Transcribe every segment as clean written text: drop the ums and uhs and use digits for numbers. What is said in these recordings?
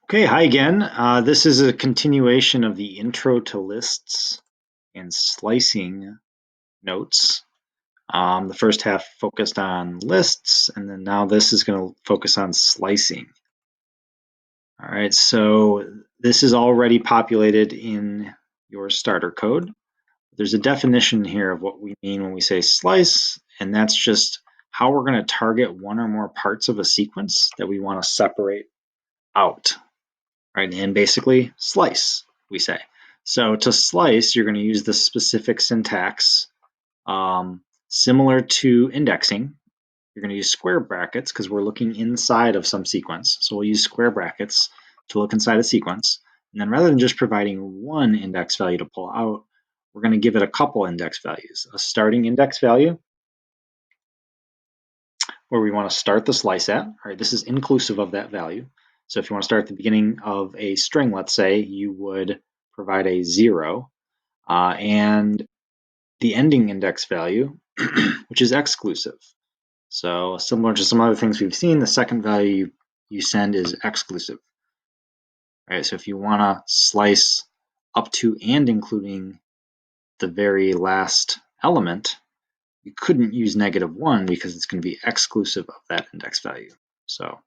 Okay, hi again. This is a continuation of the intro to lists and slicing notes. The first half focused on lists, and then now this is going to focus on slicing. All right, so this is already populated in your starter code. There's a definition here of what we mean when we say slice, and that's just how we're going to target one or more parts of a sequence that we want to separate out. Right? And basically slice, we say. So to slice, you're going to use the specific syntax similar to indexing. You're going to use square brackets because we're looking inside of some sequence. So we'll use square brackets to look inside a sequence. And then rather than just providing one index value to pull out, we're going to give it a couple index values. A starting index value where we want to start the slice at. All right, this is inclusive of that value. So if you want to start at the beginning of a string, let's say, you would provide a 0 and the ending index value, which is exclusive. So similar to some other things we've seen, the second value you send is exclusive. All right, so if you want to slice up to and including the very last element, you couldn't use -1 because it's going to be exclusive of that index value. So,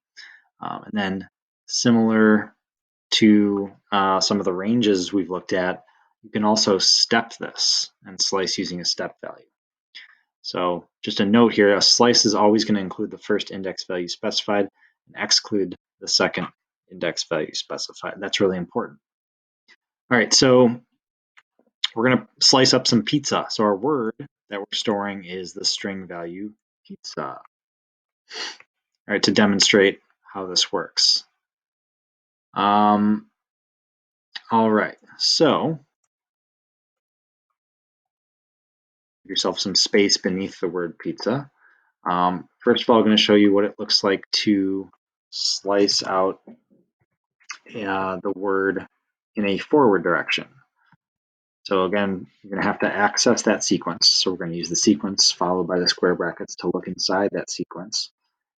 and then similar to some of the ranges we've looked at, you can also step this and slice using a step value. So just a note here, a slice is always going to include the first index value specified and exclude the second index value specified. That's really important. All right, so we're going to slice up some pizza. So our word that we're storing is the string value pizza. All right, to demonstrate how this works. All right, so give yourself some space beneath the word pizza. First of all, I'm going to show you what it looks like to slice out the word in a forward direction. So again, you're going to have to access that sequence. So we're going to use the sequence followed by the square brackets to look inside that sequence.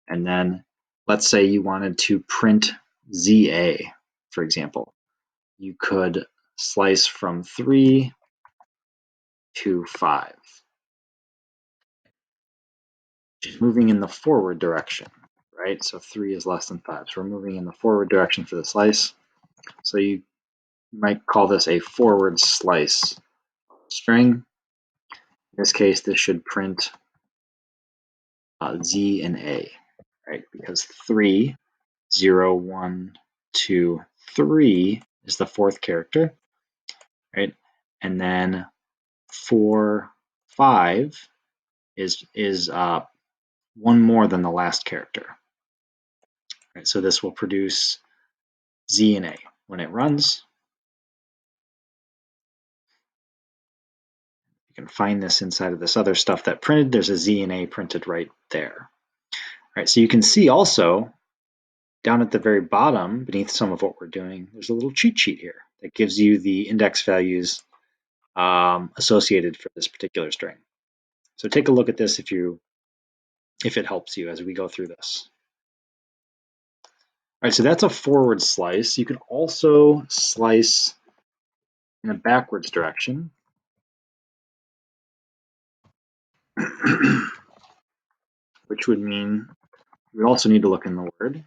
And then let's say you wanted to print ZA, for example. You could slice from 3 to 5, which is moving in the forward direction, right? So 3 is less than 5. So we're moving in the forward direction for the slice. So you might call this a forward slice string. In this case, this should print Z and A, right? Because 3, 0, 1, 2, 3 is the fourth character, right? And then 4, 5 is one more than the last character. Right? So this will produce Z and A. When it runs, you can find this inside of this other stuff that printed. There's a Z and A printed right there. All right, so you can see also down at the very bottom, beneath some of what we're doing, there's a little cheat sheet here that gives you the index values associated for this particular string. So take a look at this if it helps you as we go through this. All right, so that's a forward slice. You can also slice in a backwards direction. Which would mean we also need to look in the word.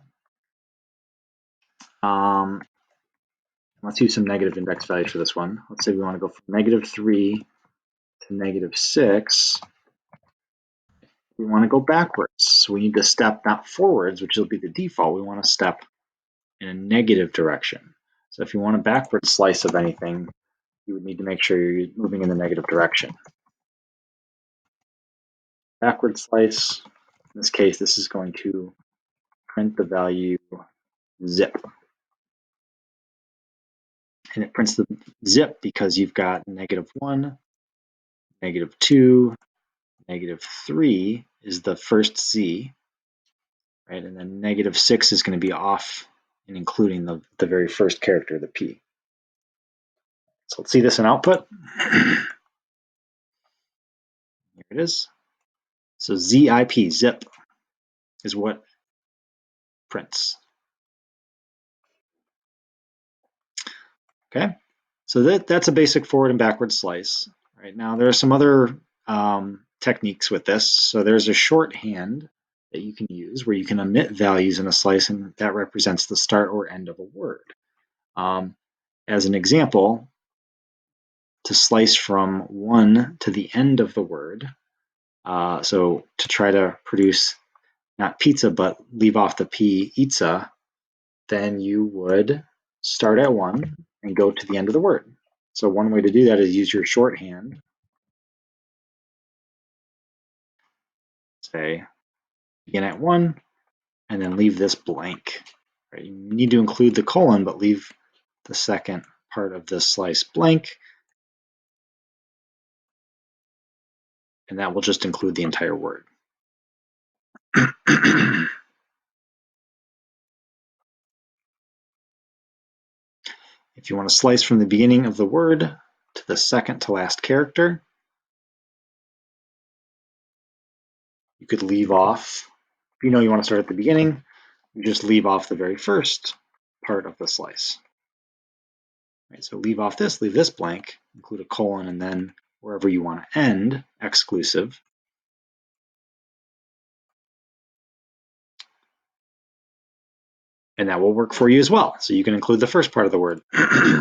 Let's use some negative index values for this one. Let's say we want to go from -3 to -6. We want to go backwards. So we need to step not forwards, which will be the default. We want to step in a negative direction. So if you want a backward slice of anything, you would need to make sure you're moving in the negative direction. Backward slice, in this case, this is going to print the value zip. And it prints the zip because you've got -1, -2, -3 is the first Z, right? And then -6 is going to be off and including the very first character, the P. So let's see this in output. Here it is. So ZIP, zip, is what prints. Okay, so that's a basic forward and backward slice. Right now, there are some other techniques with this. So there's a shorthand that you can use where you can omit values in a slice, and that represents the start or end of a word. As an example, to slice from 1 to the end of the word, so to try to produce not pizza, but leave off the P, itza, then you would start at 1 and go to the end of the word. So one way to do that is use your shorthand. Say, begin at 1 and then leave this blank. Right? You need to include the colon, but leave the second part of this slice blank, and that will just include the entire word. If you want to slice from the beginning of the word to the second to last character, you could leave off, if you know you want to start at the beginning, you just leave off the very first part of the slice. Right, so leave off this, leave this blank, include a colon, and then wherever you want to end, exclusive. And that will work for you as well. So you can include the first part of the word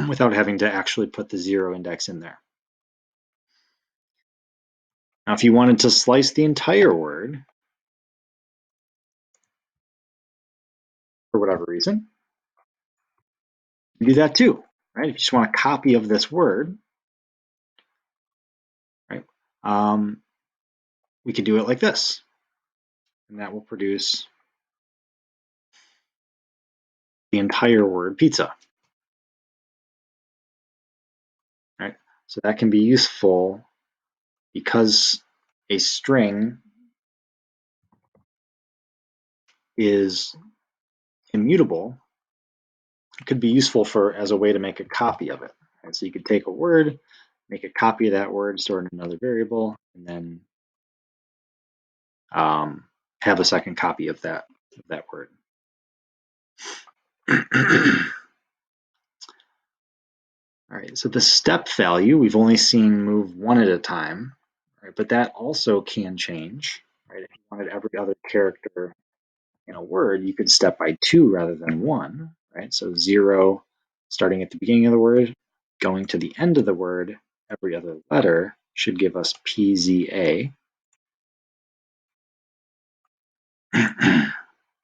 without having to actually put the 0 index in there. Now, if you wanted to slice the entire word, for whatever reason, you do that too, right? If you just want a copy of this word, right, we could do it like this, and that will produce the entire word pizza, right? So that can be useful because a string is immutable. It could be useful as a way to make a copy of it. Right? So you could take a word, make a copy of that word, store it in another variable, and then have a second copy of that word. All right, so the step value, we've only seen move 1 at a time, right? But that also can change, right? If you wanted every other character in a word, you could step by 2 rather than 1, right? So 0 starting at the beginning of the word, going to the end of the word, every other letter should give us PZA.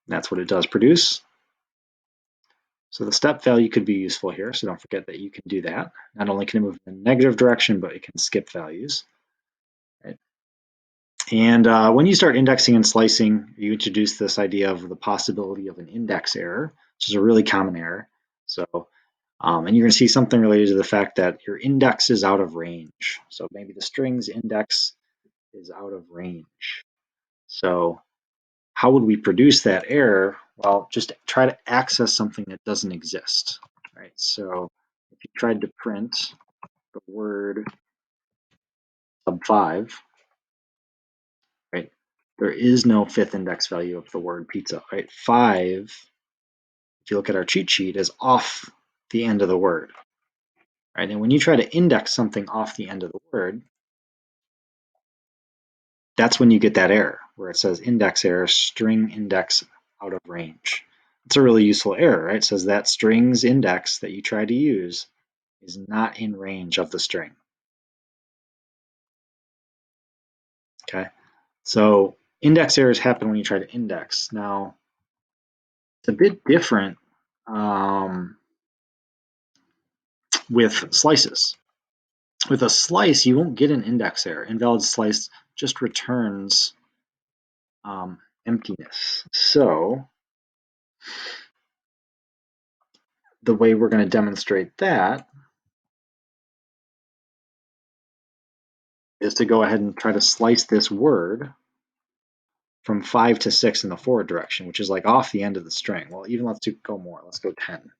That's what it does produce. So the step value could be useful here, so don't forget that you can do that. Not only can it move in the negative direction, but it can skip values. Right? And when you start indexing and slicing, you introduce this idea of the possibility of an index error, which is a really common error. So, and you're going to see something related to the fact that your index is out of range. So maybe the string's index is out of range. So how would we produce that error? Well, just try to access something that doesn't exist. Right? So if you tried to print the word sub 5, right? There is no fifth index value of the word pizza, right? 5, if you look at our cheat sheet, is off the end of the word, right? And when you try to index something off the end of the word, that's when you get that error where it says index error, string index out of range. It's a really useful error, right? It says that string's index that you try to use is not in range of the string. Okay, so index errors happen when you try to index. Now, it's a bit different with slices. With a slice, you won't get an index error. Invalid slice just returns emptiness. So the way we're going to demonstrate that is to go ahead and try to slice this word from 5 to 6 in the forward direction, which is like off the end of the string. Well, even let's go more. Let's go 10.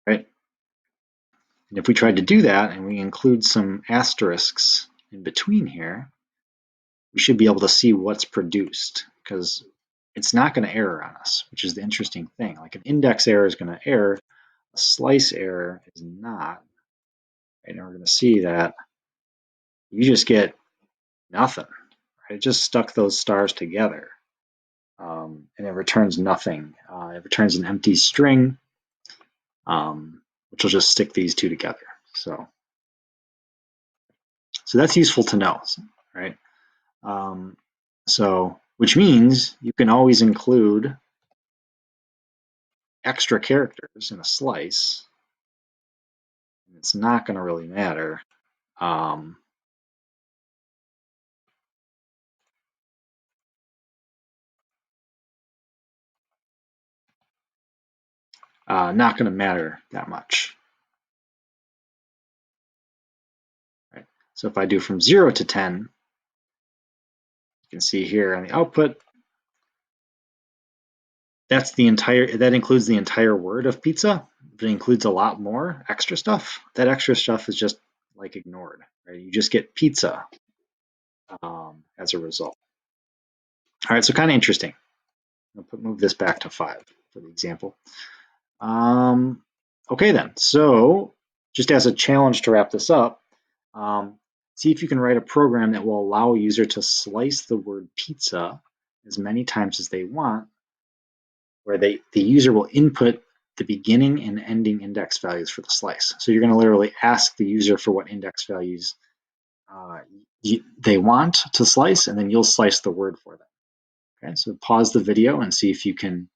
Right? And if we tried to do that and we include some asterisks in between here, we should be able to see what's produced because it's not going to error on us, which is the interesting thing. Like an index error is going to error, A slice error is not. Right, and we're going to see that you just get nothing. Right? It just stuck those stars together. And it returns nothing. It returns an empty string, which will just stick these two together. So that's useful to know, right? Which means you can always include extra characters in a slice. It's not going to really matter. Not going to matter that much. Right? So if I do from 0 to 10, you can see here on the output, that includes the entire word of pizza. If it includes a lot more extra stuff, that extra stuff is just like ignored. Right? You just get pizza as a result. All right, so kind of interesting. I'll move this back to 5 for the example. Okay then, so just as a challenge to wrap this up, see if you can write a program that will allow a user to slice the word pizza as many times as they want, where the user will input the beginning and ending index values for the slice. So you're going to literally ask the user for what index values they want to slice, and then you'll slice the word for them. Okay, so pause the video and see if you can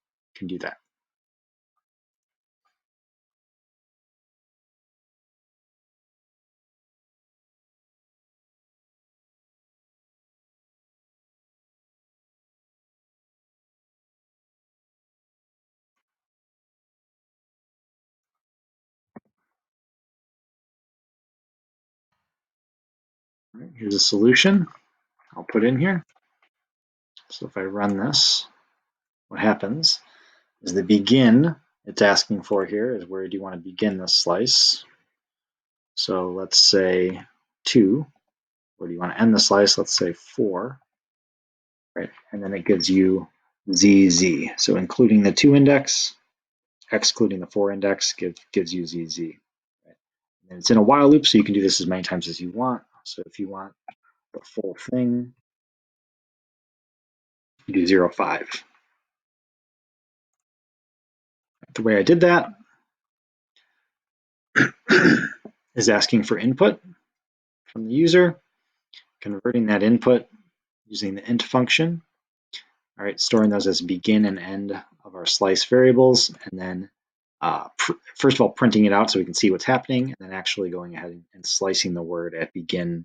do that. All right, here's a solution I'll put in here. So if I run this, what happens is the begin it's asking for here is where do you want to begin this slice. So let's say 2. Where do you want to end the slice? Let's say 4. Right, and then it gives you ZZ. So including the 2 index, excluding the 4 index gives you ZZ. Right? And it's in a while loop, so you can do this as many times as you want. So if you want the full thing, you do 0, 5. The way I did that is asking for input from the user, converting that input using the int function. All right, storing those as begin and end of our slice variables, and then first of all printing it out so we can see what's happening, and then actually going ahead and slicing the word at begin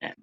end.